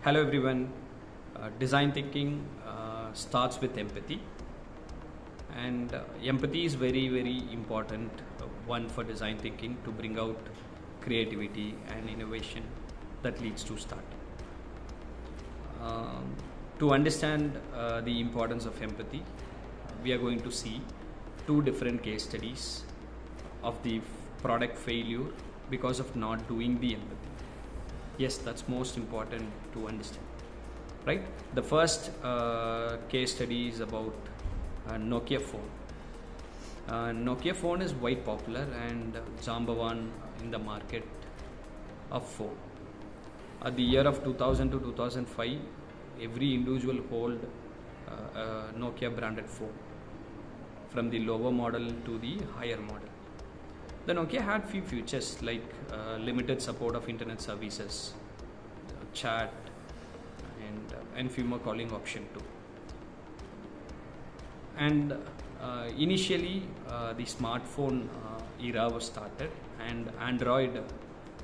Hello everyone. Design thinking starts with empathy, and empathy is very important one for design thinking to bring out creativity and innovation that leads to start. To understand the importance of empathy, we are going to see two different case studies of the product failure because of not doing the empathy. Yes, that's most important to understand, right? The first case study is about Nokia Phone. Nokia Phone is quite popular and Jambavan in the market of phone. At the year of 2000 to 2005, every individual hold a Nokia branded phone, from the lower model to the higher model. The Nokia had few features like limited support of internet services, chat, and few more calling option too. And initially, the smartphone era was started, and Android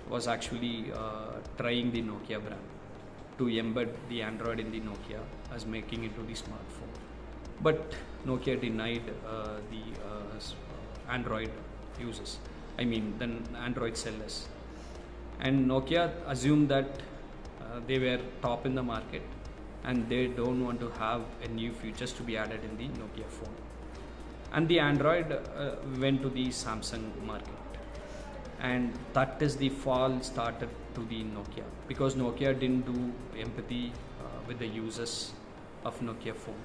was actually trying the Nokia brand to embed the Android in the Nokia as making it to the smartphone. But Nokia denied the Android users. I mean, the Android sellers. And Nokia assumed that they were top in the market and they don't want to have a new features to be added in the Nokia phone. And the Android went to the Samsung market. And that is the fall started to the Nokia, because Nokia didn't do empathy with the users of Nokia phone.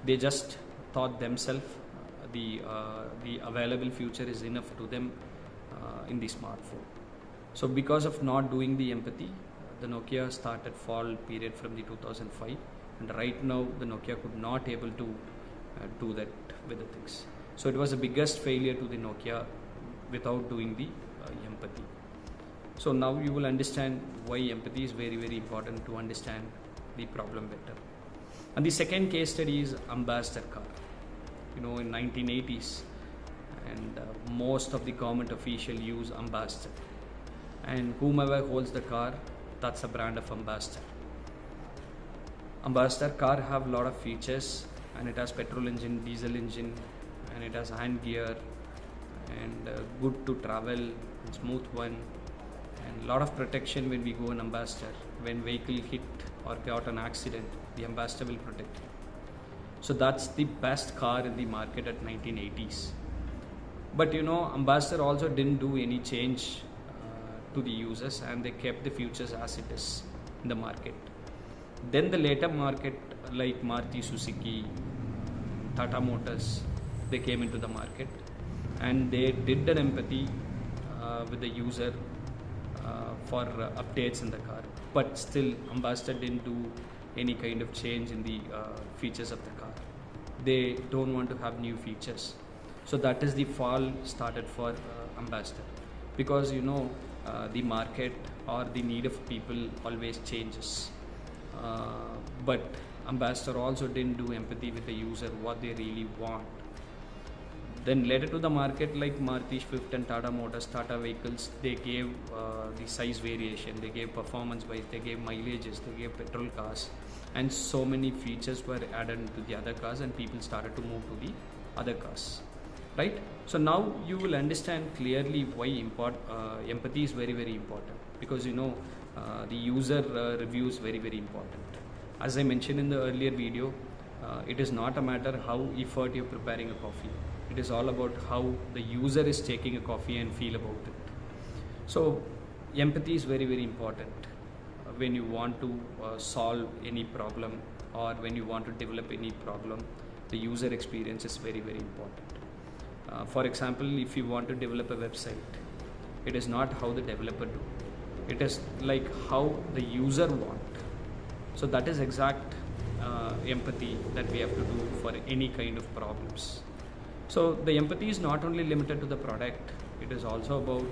They just thought themselves the available future is enough to them in the smartphone. So because of not doing the empathy, the Nokia started fall period from the 2005, and right now the Nokia could not able to do that with the things. So it was the biggest failure to the Nokia without doing the empathy. So now you will understand why empathy is very important to understand the problem better. And the second case study is Ambassador car. In 1980s, and most of the government official use Ambassador, and whomever holds the car, that's a brand of Ambassador. Ambassador car have a lot of features, and it has petrol engine, diesel engine, and it has hand gear, and good to travel, and smooth one, and lot of protection when we go in Ambassador. When vehicle hit or got an accident, the Ambassador will protect you. So that's the best car in the market at 1980s. But Ambassador also didn't do any change to the users, and they kept the features as it is in the market. Then the later market like Maruti Suzuki, Tata Motors, they came into the market, and they did an empathy with the user for updates in the car. But still Ambassador didn't do any kind of change in the features of the car. They don't want to have new features. So that is the fall started for Ambassador, because the market or the need of people always changes. But Ambassador also didn't do empathy with the user, what they really want. Then later to the market like Maruti Swift and Tata Motors, Tata vehicles, they gave the size variation, they gave performance wise, they gave mileages, they gave petrol cars, and so many features were added to the other cars, and people started to move to the other cars, right? So now you will understand clearly why empathy is very important, because the user review is very important. As I mentioned in the earlier video, it is not a matter how effort you're preparing a coffee. It is all about how the user is taking a coffee and feel about it. So empathy is very important when you want to solve any problem, or when you want to develop any problem. The user experience is very important. For example, if you want to develop a website, it is not how the developer do. It is like how the user want. So that is exact empathy that we have to do for any kind of problems. So the empathy is not only limited to the product, it is also about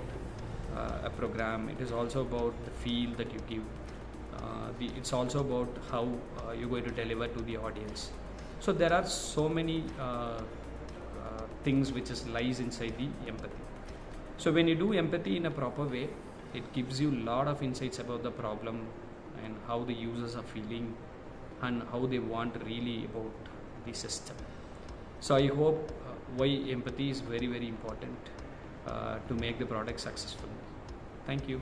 a program, it is also about the feel that you give, it's also about how you're going to deliver to the audience. So there are so many things which lies inside the empathy. So when you do empathy in a proper way, it gives you a lot of insights about the problem, and how the users are feeling and how they want really about the system. So I hope why empathy is very, very important to make the product successful. Thank you.